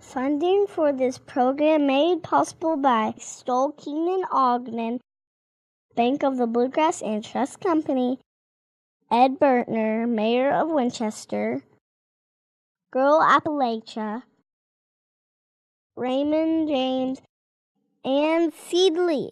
Funding for this program made possible by Stoll Keenan Ogden, Bank of the Bluegrass and Trust Company, Ed Bertner, Mayor of Winchester, Girl Appalachia, Raymond James, and Seedleaf.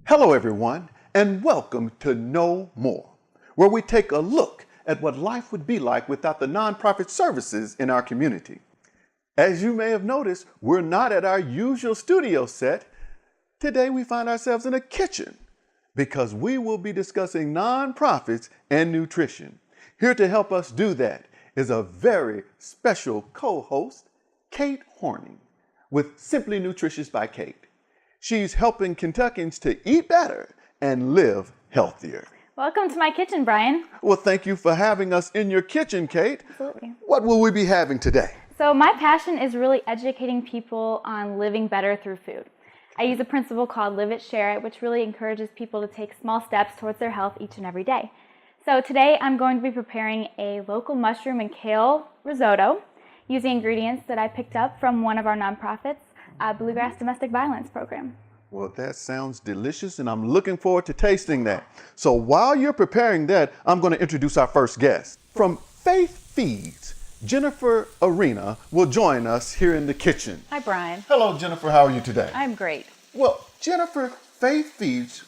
Hello everyone, and welcome to Know More, where we take a look at what life would be like without the nonprofit services in our community. As you may have noticed, we're not at our usual studio set. Today we find ourselves in a kitchen because we will be discussing nonprofits and nutrition. Here to help us do that is a very special co-host, Kate Horning, with Simply Nutritious by Kate. She's helping Kentuckians to eat better and live healthier. Welcome to my kitchen, Brian. Well, thank you for having us in your kitchen, Kate. Absolutely. What will we be having today? So my passion is really educating people on living better through food. I use a principle called Live It, Share It, which really encourages people to take small steps towards their health each and every day. So today I'm going to be preparing a local mushroom and kale risotto using ingredients that I picked up from one of our nonprofits, Bluegrass Domestic Violence Program. Well, that sounds delicious, and I'm looking forward to tasting that. So while you're preparing that, I'm going to introduce our first guest. From Faith Feeds, Jennifer Arena will join us here in the kitchen. Hi, Brian. Hello, Jennifer. How are you today? I'm great. Well, Jennifer, Faith Feeds,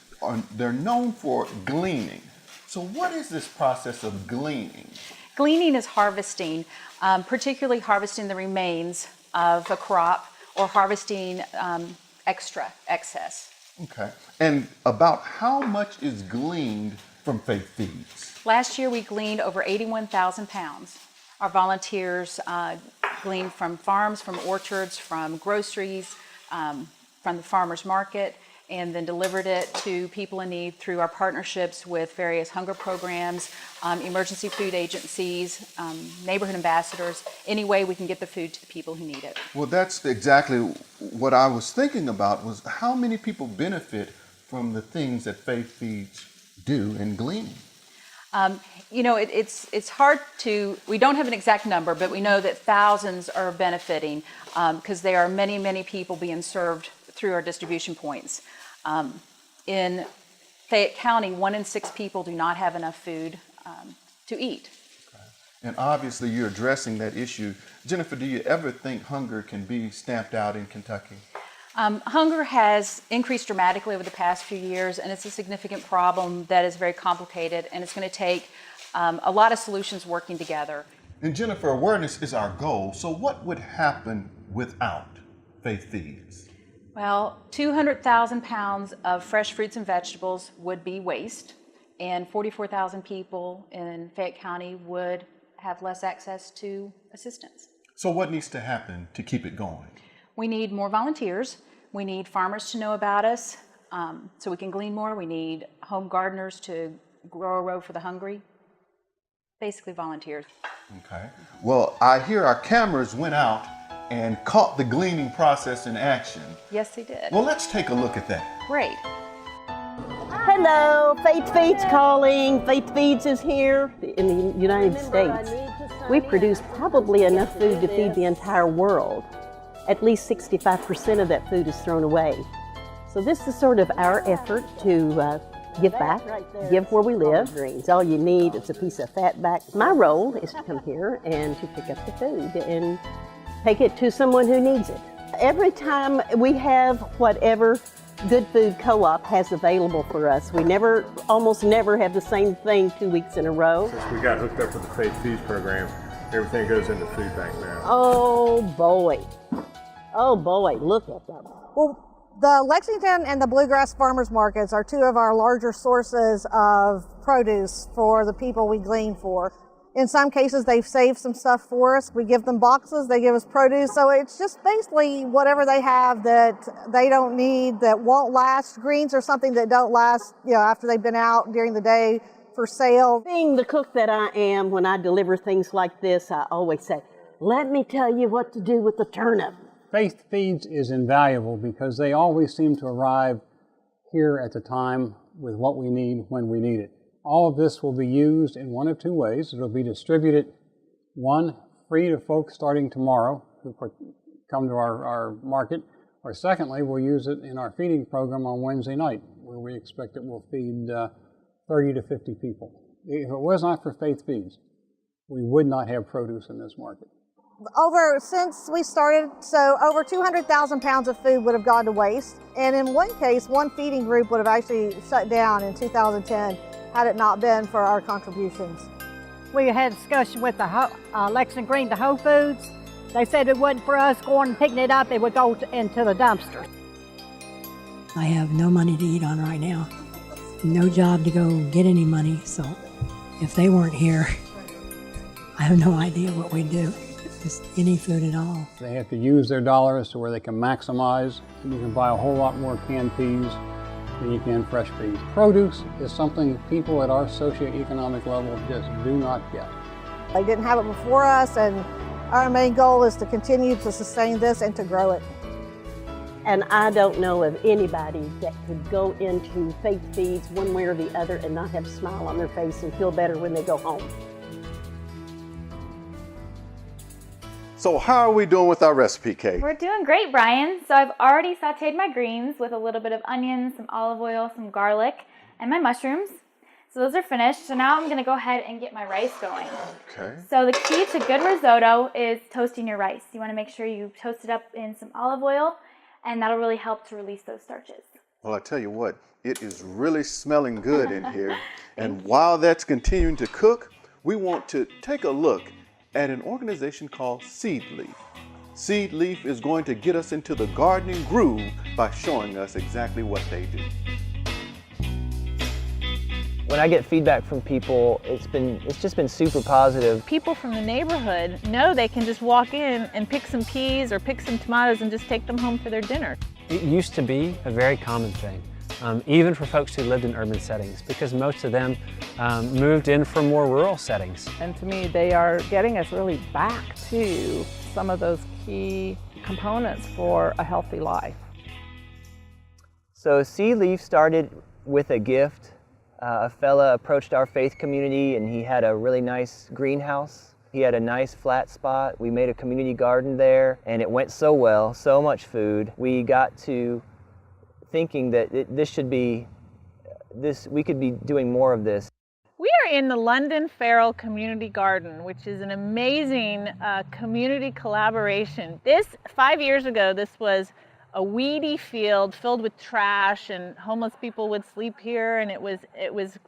they're known for gleaning. So what is this process of gleaning? Gleaning is harvesting, particularly harvesting the remains of a crop or harvesting excess. Okay. And about how much is gleaned from Faith Feeds? Last year we gleaned over 81,000 pounds. Our volunteers gleaned from farms, from orchards, from groceries, from the farmer's market, and then delivered it to people in need through our partnerships with various hunger programs, emergency food agencies, neighborhood ambassadors, any way we can get the food to the people who need it. Well, that's exactly what I was thinking about, was how many people benefit from the things that Faith Feeds do in gleaning? You know, it's hard to, we don't have an exact number, but we know that thousands are benefiting because there are many, many people being served through our distribution points. In Fayette County, 1 in 6 people do not have enough food to eat. Okay. And obviously you're addressing that issue. Jennifer, do you ever think hunger can be stamped out in Kentucky? Hunger has increased dramatically over the past few years, and it's a significant problem that is very complicated, and it's going to take a lot of solutions working together. And Jennifer, awareness is our goal. So what would happen without Faith Feeds? Well, 200,000 pounds of fresh fruits and vegetables would be waste, and 44,000 people in Fayette County would have less access to assistance. So what needs to happen to keep it going? We need more volunteers. We need farmers to know about us so we can glean more. We need home gardeners to grow a row for the hungry. Basically volunteers. Okay. Well, I hear our cameras went out and caught the gleaning process in action. Yes, they did. Well, let's take a look at that. Great. Hello, Faith Feeds calling. Faith Feeds is here in the United States. We produce probably enough food to feed the entire world. At least 65% of that food is thrown away. So this is sort of our effort to give back, give where we live. All you need is a piece of fat back. My role is to come here and to pick up the food and take it to someone who needs it. Every time we have whatever Good Food Co-op has available for us, we almost never have the same thing 2 weeks in a row. Since we got hooked up with the Faith Feeds program, everything goes into food bank now. Oh boy. Oh boy, look at them. Well, the Lexington and the Bluegrass farmers markets are two of our larger sources of produce for the people we glean for. In some cases, they've saved some stuff for us. We give them boxes, they give us produce. So it's just basically whatever they have that they don't need, that won't last. Greens are something that don't last, after they've been out during the day for sale. Being the cook that I am, when I deliver things like this, I always say, let me tell you what to do with the turnip. Faith Feeds is invaluable because they always seem to arrive here at the time with what we need when we need it. All of this will be used in one of two ways. It'll be distributed, one, free to folks starting tomorrow who come to our market, or secondly, we'll use it in our feeding program on Wednesday night, where we expect it will feed 30 to 50 people. If it was not for Faith Feeds, we would not have produce in this market. Since we started, over 200,000 pounds of food would have gone to waste. And in one case, one feeding group would have actually shut down in 2010 had it not been for our contributions. We had a discussion with the Lexington Green, the Whole Foods. They said it wasn't for us going and picking it up, it would go into the dumpster. I have no money to eat on right now. No job to go get any money, so if they weren't here, I have no idea what we'd do. Just any food at all. They have to use their dollars to where they can maximize. You can buy a whole lot more canned peas than you can fresh peas. Produce is something people at our socioeconomic level just do not get. They didn't have it before us, and our main goal is to continue to sustain this and to grow it. And I don't know of anybody that could go into Faith Feeds one way or the other and not have a smile on their face and feel better when they go home. So how are we doing with our recipe, Kate? We're doing great, Brian. So I've already sauteed my greens with a little bit of onions, some olive oil, some garlic, and my mushrooms. So those are finished. So now I'm going to go ahead and get my rice going. Okay. So the key to good risotto is toasting your rice. You want to make sure you toast it up in some olive oil, and that'll really help to release those starches. Well, I tell you what, it is really smelling good in here. And while that's continuing to cook, we want to take a look at an organization called Seedleaf. Seedleaf is going to get us into the gardening groove by showing us exactly what they do. When I get feedback from people, it's just been super positive. People from the neighborhood know they can just walk in and pick some peas or pick some tomatoes and just take them home for their dinner. It used to be a very common thing, even for folks who lived in urban settings, because most of them moved in from more rural settings. And to me, they are getting us really back to some of those key components for a healthy life. So Seedleaf started with a gift. A fella approached our faith community and he had a really nice greenhouse. He had a nice flat spot. We made a community garden there and it went so well, so much food. We got to thinking that we could be doing more of this. We are in the London Farrell Community Garden, which is an amazing community collaboration. 5 years ago, this was a weedy field filled with trash, and homeless people would sleep here, and it was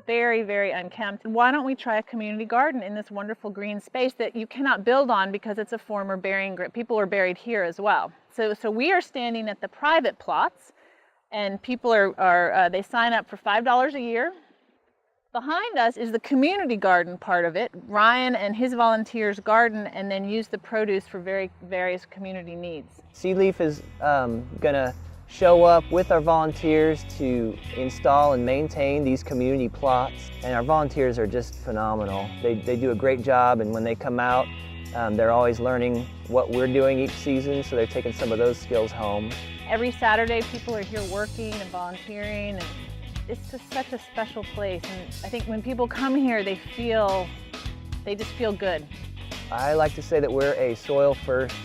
very, very unkempt. Why don't we try a community garden in this wonderful green space that you cannot build on because it's a former burying ground? People are buried here as well. So we are standing at the private plots, and people they sign up for $5 a year. Behind us is the community garden part of it. Ryan and his volunteers garden and then use the produce for various community needs. Seedleaf is going to show up with our volunteers to install and maintain these community plots. And our volunteers are just phenomenal. They do a great job, and when they come out, they're always learning what we're doing each season, so they're taking some of those skills home. Every Saturday, people are here working and volunteering, and it's just such a special place. And I think when people come here, they just feel good. I like to say that we're a soil-first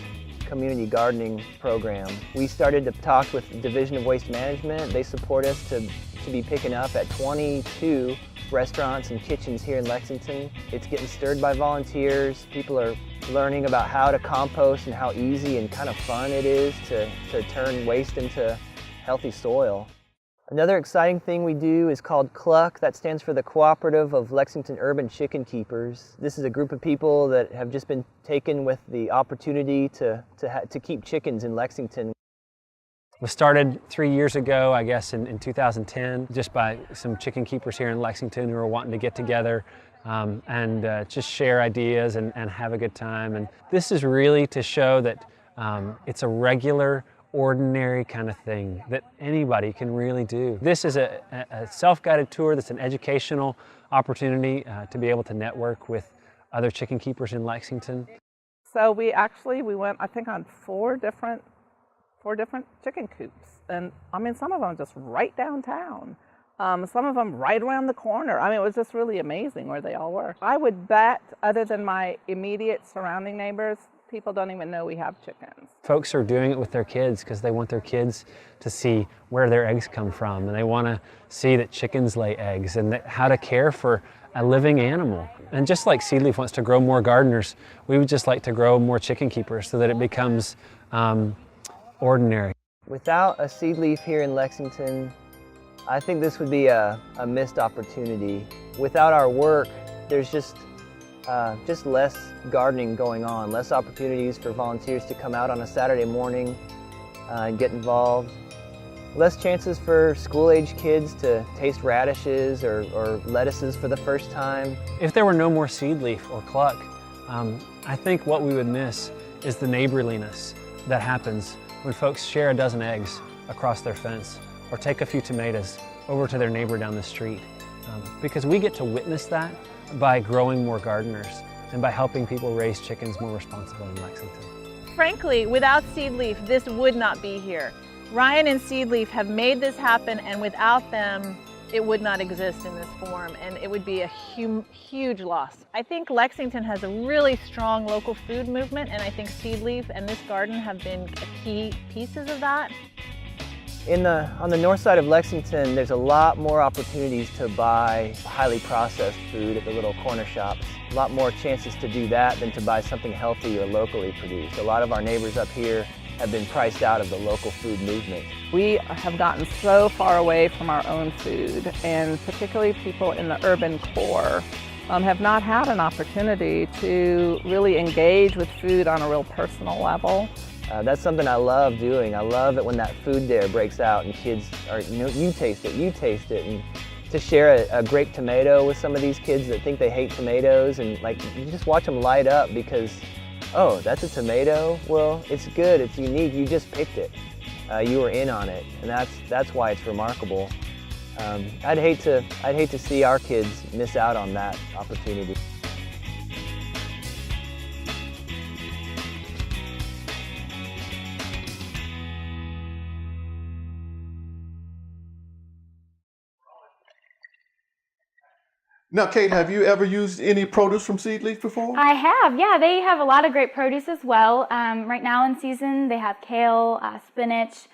community gardening program. We started to talk with the Division of Waste Management. They support us to be picking up at 22 restaurants and kitchens here in Lexington. It's getting stirred by volunteers. People are learning about how to compost and how easy and kind of fun it is to turn waste into healthy soil. Another exciting thing we do is called CLUCK. That stands for the Cooperative of Lexington Urban Chicken Keepers. This is a group of people that have just been taken with the opportunity to keep chickens in Lexington. We started 3 years ago, I guess, in 2010, just by some chicken keepers here in Lexington who were wanting to get together and just share ideas and have a good time. And this is really to show that it's a regular, ordinary kind of thing that anybody can really do. This is a self-guided tour that's an educational opportunity to be able to network with other chicken keepers in Lexington. So we went, I think, on four different chicken coops, and I mean, some of them just right downtown, some of them right around the corner. I mean, it was just really amazing where they all were. I would bet, other than my immediate surrounding neighbors, people don't even know we have chickens. Folks are doing it with their kids because they want their kids to see where their eggs come from, and they want to see that chickens lay eggs and how to care for a living animal. And just like Seedleaf wants to grow more gardeners, we would just like to grow more chicken keepers so that it becomes ordinary. Without a Seedleaf here in Lexington, I think this would be a missed opportunity. Without our work, there's just less gardening going on, less opportunities for volunteers to come out on a Saturday morning and get involved, less chances for school-age kids to taste radishes or lettuces for the first time. If there were no more Seedleaf or CLUCK, I think what we would miss is the neighborliness that happens when folks share a dozen eggs across their fence or take a few tomatoes over to their neighbor down the street. Because we get to witness that by growing more gardeners and by helping people raise chickens more responsibly in Lexington. Frankly, without Seedleaf, this would not be here. Ryan and Seedleaf have made this happen, and without them, it would not exist in this form, and it would be a huge loss. I think Lexington has a really strong local food movement, and I think Seedleaf and this garden have been key pieces of that. On the north side of Lexington, there's a lot more opportunities to buy highly processed food at the little corner shops. A lot more chances to do that than to buy something healthy or locally produced. A lot of our neighbors up here have been priced out of the local food movement. We have gotten so far away from our own food, and particularly people in the urban core have not had an opportunity to really engage with food on a real personal level. That's something I love doing. I love it when that food dare breaks out and kids are, you taste it, and to share a grape tomato with some of these kids that think they hate tomatoes, and like you just watch them light up because, oh, that's a tomato? Well, it's good, it's unique, you just picked it. You were in on it, and that's why it's remarkable. I'd hate to see our kids miss out on that opportunity. Now, Kate, have you ever used any produce from Seedleaf before? I have, yeah. They have a lot of great produce as well. Right now in season, they have kale, spinach,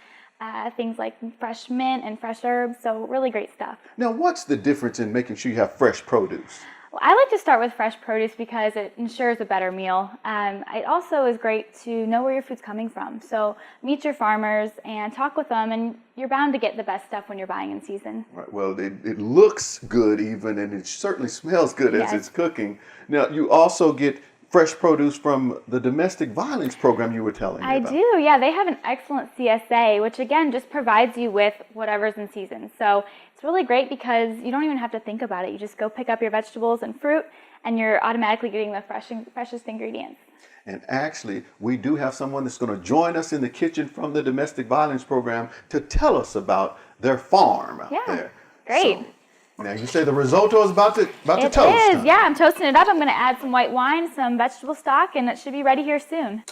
things like fresh mint and fresh herbs, so really great stuff. Now, what's the difference in making sure you have fresh produce? Well, I like to start with fresh produce because it ensures a better meal. It also is great to know where your food's coming from. So meet your farmers and talk with them, and you're bound to get the best stuff when you're buying in season. Right. Well, it looks good even, and it certainly smells good as it's cooking. Now, you also get fresh produce from the domestic violence program you were telling me about. I do, yeah. They have an excellent CSA, which again just provides you with whatever's in season. So it's really great because you don't even have to think about it. You just go pick up your vegetables and fruit, and you're automatically getting the freshest ingredients. And actually, we do have someone that's going to join us in the kitchen from the domestic violence program to tell us about their farm out there. Great. So, now you say the risotto is about to toast. It is, yeah. I'm toasting it up. I'm going to add some white wine, some vegetable stock, and it should be ready here soon.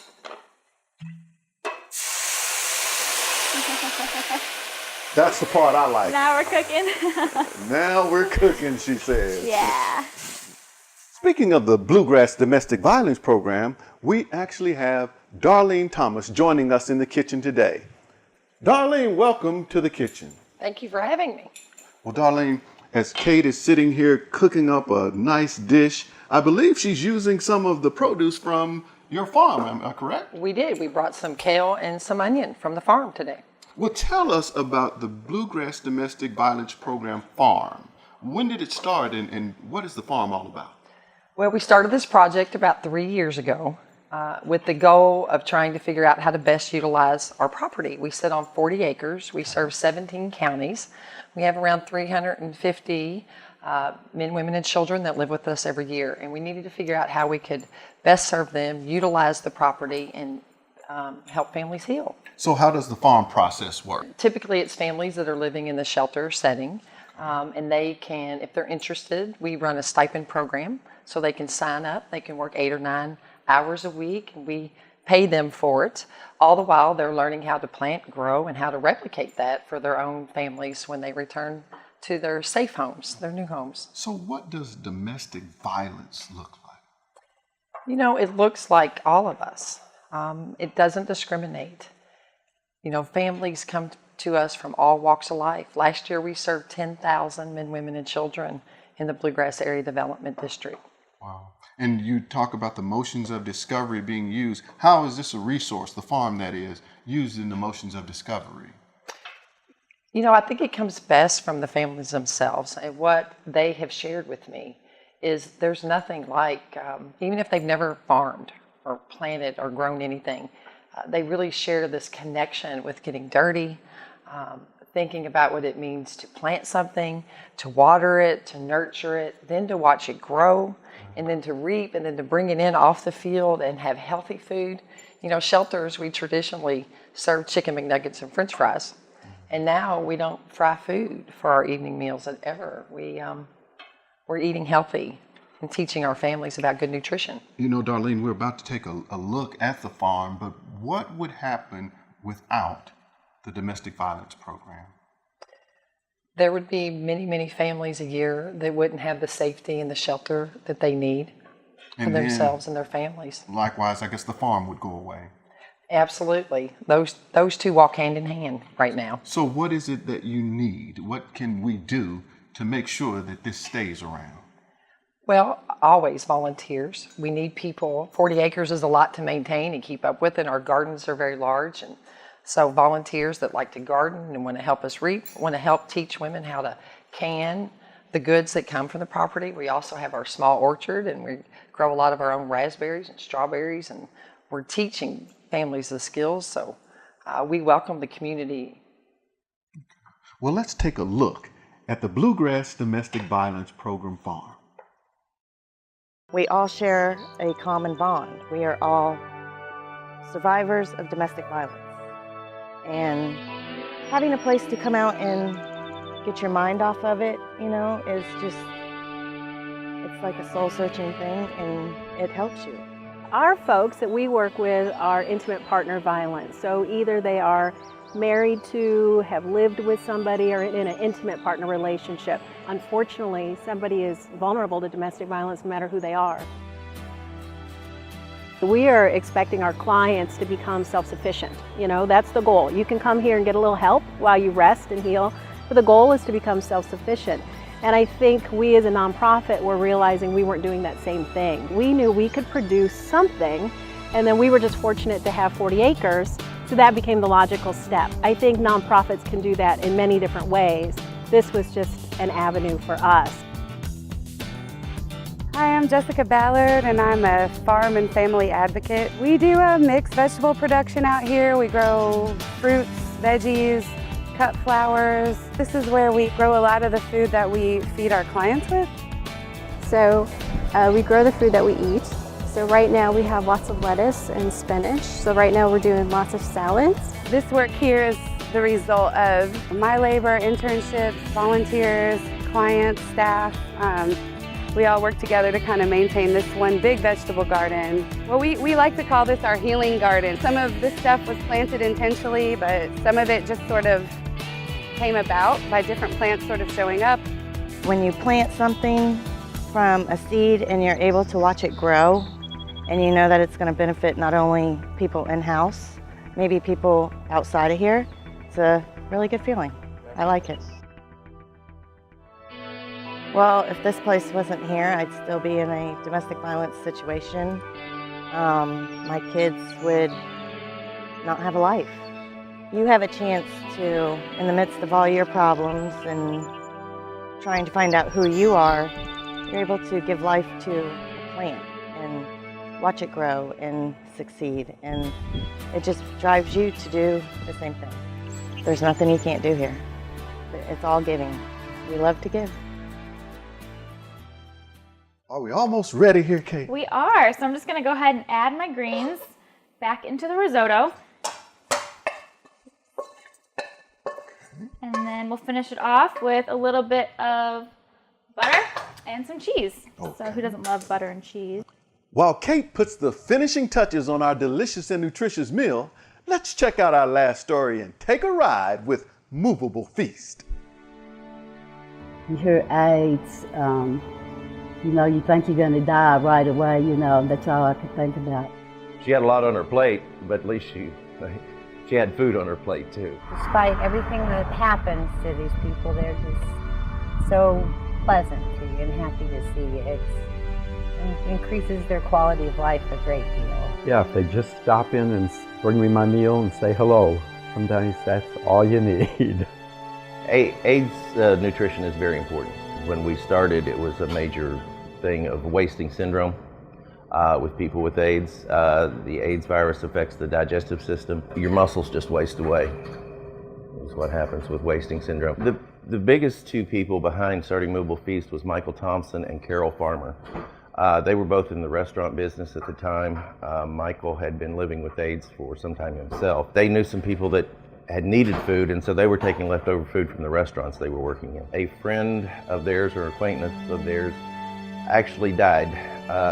That's the part I like. Now we're cooking. Now we're cooking, she says. Yeah. Speaking of the Bluegrass Domestic Violence Program, we actually have Darlene Thomas joining us in the kitchen today. Darlene, welcome to the kitchen. Thank you for having me. Well, Darlene, as Kate is sitting here cooking up a nice dish, I believe she's using some of the produce from your farm, am I correct? We did. We brought some kale and some onion from the farm today. Well, tell us about the Bluegrass Domestic Violence Program Farm. When did it start and what is the farm all about? Well, we started this project about 3 years ago with the goal of trying to figure out how to best utilize our property. We sit on 40 acres. We serve 17 counties. We have around 350 men, women, and children that live with us every year, and we needed to figure out how we could best serve them, utilize the property, and help families heal. So how does the farm process work? Typically, it's families that are living in the shelter setting, and they can, if they're interested, we run a stipend program, so they can sign up. They can work 8 or 9 hours a week, and we pay them for it. All the while, they're learning how to plant, grow, and how to replicate that for their own families when they return to their safe homes, their new homes. So what does domestic violence look like? You know, it looks like all of us. It doesn't discriminate. You know, families come to us from all walks of life. Last year, we served 10,000 men, women, and children in the Bluegrass Area Development District. Wow. And you talk about the motions of discovery being used. How is this a resource, the farm that is, used in the motions of discovery? You know, I think it comes best from the families themselves, and what they have shared with me is there's nothing like, even if they've never farmed or planted or grown anything, they really share this connection with getting dirty, thinking about what it means to plant something, to water it, to nurture it, then to watch it grow, and then to reap, and then to bring it in off the field and have healthy food. You know, shelters, we traditionally serve chicken McNuggets and French fries. And now we don't fry food for our evening meals ever. We're eating healthy and teaching our families about good nutrition. You know, Darlene, we're about to take a look at the farm, but what would happen without the domestic violence program? There would be many, many families a year that wouldn't have the safety and the shelter that they need for themselves and their families. Likewise, I guess the farm would go away. Absolutely. Those two walk hand in hand right now. So what is it that you need? What can we do to make sure that this stays around? Well, always volunteers. We need people. 40 acres is a lot to maintain and keep up with, and our gardens are very large. And so volunteers that like to garden and want to help us reap, want to help teach women how to can the goods that come from the property. We also have our small orchard, and we grow a lot of our own raspberries and strawberries, and we're teaching families the skills, so we welcome the community. Well, let's take a look at the Bluegrass Domestic Violence Program Farm. We all share a common bond. We are all survivors of domestic violence. And having a place to come out and get your mind off of it, you know, is just, it's like a soul-searching thing, and it helps you. Our folks that we work with are intimate partner violence. So either they are married to, have lived with somebody, or in an intimate partner relationship. Unfortunately, somebody is vulnerable to domestic violence no matter who they are. We are expecting our clients to become self-sufficient. You know, that's the goal. You can come here and get a little help while you rest and heal, but the goal is to become self-sufficient. And I think we as a nonprofit were realizing we weren't doing that same thing. We knew we could produce something, and then we were just fortunate to have 40 acres, so that became the logical step. I think nonprofits can do that in many different ways. This was just an avenue for us. Hi, I'm Jessica Ballard, and I'm a farm and family advocate. We do a mixed vegetable production out here. We grow fruits, veggies, cut flowers. This is where we grow a lot of the food that we feed our clients with. So we grow the food that we eat. So right now we have lots of lettuce and spinach. So right now we're doing lots of salads. This work here is the result of my labor, internships, volunteers, clients, staff. We all work together to kind of maintain this one big vegetable garden. Well, we like to call this our healing garden. Some of this stuff was planted intentionally, but some of it just sort of came about by different plants sort of showing up. When you plant something from a seed and you're able to watch it grow, and you know that it's going to benefit not only people in-house, maybe people outside of here, it's a really good feeling. I like it. Well, if this place wasn't here, I'd still be in a domestic violence situation. My kids would not have a life. You have a chance to, in the midst of all your problems and trying to find out who you are, you're able to give life to a plant and watch it grow and succeed. And it just drives you to do the same thing. There's nothing you can't do here. It's all giving. We love to give. Are we almost ready here, Kate? We are. So I'm just going to go ahead and add my greens back into the risotto. And then we'll finish it off with a little bit of butter and some cheese. Okay. So who doesn't love butter and cheese? While Kate puts the finishing touches on our delicious and nutritious meal, let's check out our last story and take a ride with Movable Feast. You hear AIDS, you think you're going to die right away, that's all I could think about. She had a lot on her plate, but at least she had food on her plate too. Despite everything that happens to these people, they're just so pleasant to you and happy to see you. It increases their quality of life a great deal. Yeah, if they just stop in and bring me my meal and say hello, sometimes that's all you need. AIDS nutrition is very important. When we started, it was a major thing of wasting syndrome with people with AIDS. The AIDS virus affects the digestive system. Your muscles just waste away. That's what happens with wasting syndrome. The biggest two people behind starting Movable Feast was Michael Thompson and Carol Farmer. They were both in the restaurant business at the time. Michael had been living with AIDS for some time himself. They knew some people that had needed food, and so they were taking leftover food from the restaurants they were working in. A friend of theirs or acquaintance of theirs actually died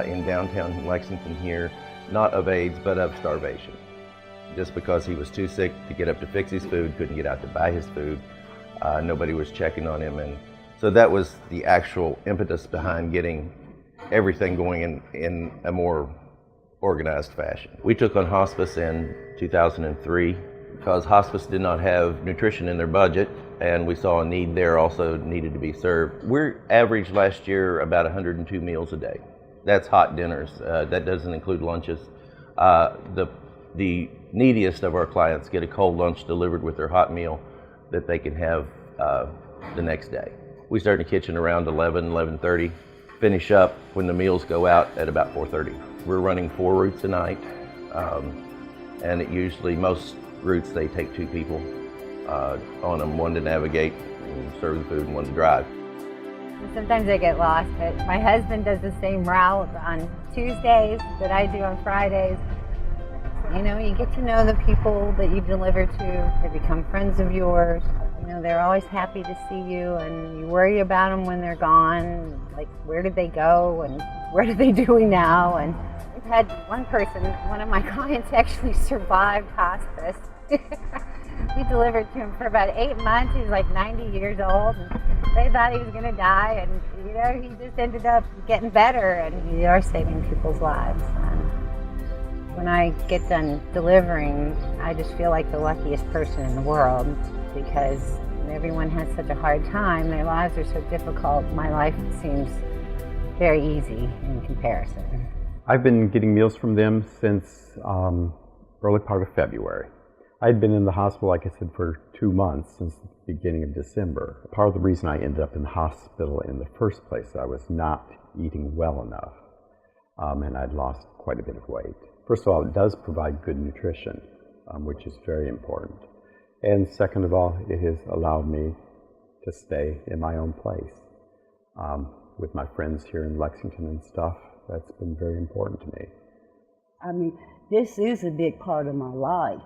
in downtown Lexington here, not of AIDS, but of starvation. Just because he was too sick to get up to fix his food, couldn't get out to buy his food. Nobody was checking on him, and so that was the actual impetus behind getting everything going in a more organized fashion. We took on hospice in 2003 because hospice did not have nutrition in their budget, and we saw a need there also needed to be served. We're averaged last year about 102 meals a day. That's hot dinners. That doesn't include lunches. The neediest of our clients get a cold lunch delivered with their hot meal that they can have the next day. We start in the kitchen around 11:30. Finish up when the meals go out at about 4:30. We're running 4 routes a night, and it usually, most routes, they take 2 people on them, one to navigate and serve the food and one to drive. Sometimes I get lost, but my husband does the same route on Tuesdays that I do on Fridays. You get to know the people that you deliver to. They become friends of yours. They're always happy to see you, and you worry about them when they're gone. Like, where did they go, and what are they doing now? And we've had one of my clients actually survived hospice. We delivered to him for about 8 months. He was like 90 years old, and they thought he was going to die, and he just ended up getting better, and we are saving people's lives. When I get done delivering, I just feel like the luckiest person in the world, because everyone has such a hard time. Their lives are so difficult. My life seems very easy in comparison. I've been getting meals from them since early part of February. I'd been in the hospital, like I said, for 2 months since the beginning of December. Part of the reason I ended up in the hospital in the first place, I was not eating well enough, and I'd lost quite a bit of weight. First of all, it does provide good nutrition, which is very important. And second of all, it has allowed me to stay in my own place. With my friends here in Lexington and stuff, that's been very important to me. I mean, this is a big part of my life,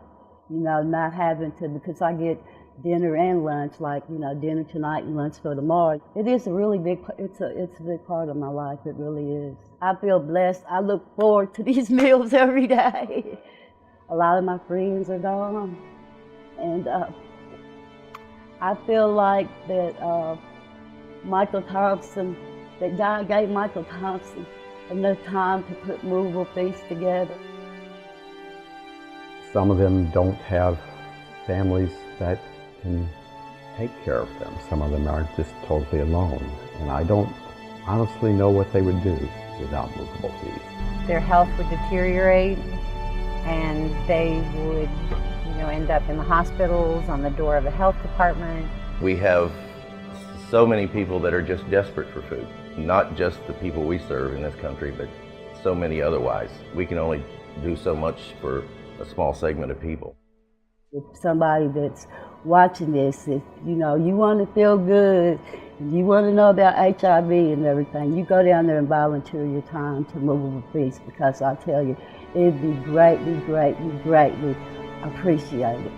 not having to, because I get dinner and lunch, like, dinner tonight and lunch for tomorrow. It is a really big, it's a big part of my life, it really is. I feel blessed. I look forward to these meals every day. A lot of my friends are gone. And I feel like that Michael Thompson, that God gave Michael Thompson enough time to put Movable Feast together. Some of them don't have families that can take care of them. Some of them are just totally alone. And I don't honestly know what they would do without Movable Feast. Their health would deteriorate, and they would end up in the hospitals, on the door of a health department. We have so many people that are just desperate for food. Not just the people we serve in this country, but so many otherwise. We can only do so much for a small segment of people. If somebody that's watching this, if you want to feel good, and you want to know about HIV and everything, you go down there and volunteer your time to Movable Feast, because I tell you, it'd be greatly, greatly, greatly appreciated.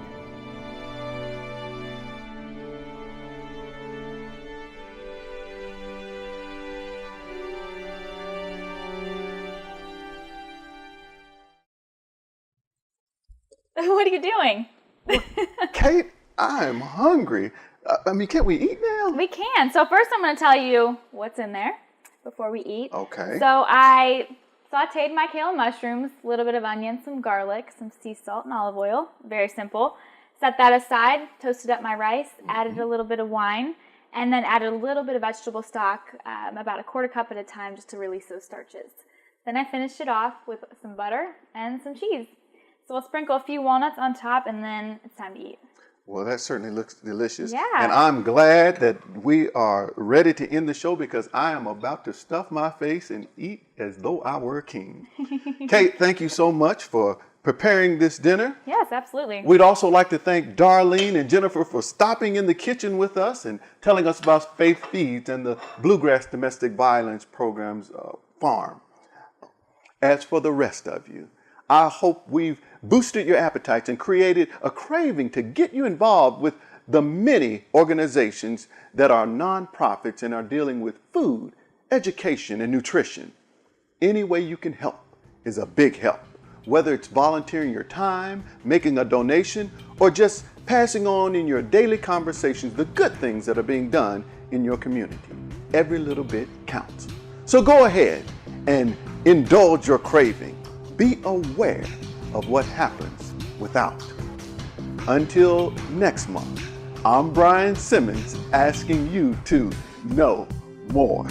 What are you doing? Kate, I'm hungry. Can't we eat now? We can. So first I'm going to tell you what's in there before we eat. Okay. So I sauteed my kale and mushrooms, a little bit of onion, some garlic, some sea salt and olive oil. Very simple. Set that aside, toasted up my rice, added a little bit of wine, and then added a little bit of vegetable stock, about a quarter cup at a time, just to release those starches. Then I finished it off with some butter and some cheese. So I'll sprinkle a few walnuts on top, and then it's time to eat. Well, that certainly looks delicious. Yeah. And I'm glad that we are ready to end the show, because I am about to stuff my face and eat as though I were a king. Kate, thank you so much for preparing this dinner. Yes, absolutely. We'd also like to thank Darlene and Jennifer for stopping in the kitchen with us and telling us about Faith Feeds and the Bluegrass Domestic Violence Program's farm. As for the rest of you, I hope we've boosted your appetites and created a craving to get you involved with the many organizations that are nonprofits and are dealing with food, education, and nutrition. Any way you can help is a big help, whether it's volunteering your time, making a donation, or just passing on in your daily conversations the good things that are being done in your community. Every little bit counts. So go ahead and indulge your craving. Be aware of what happens without. Until next month, I'm Brian Simmons, asking you to know more.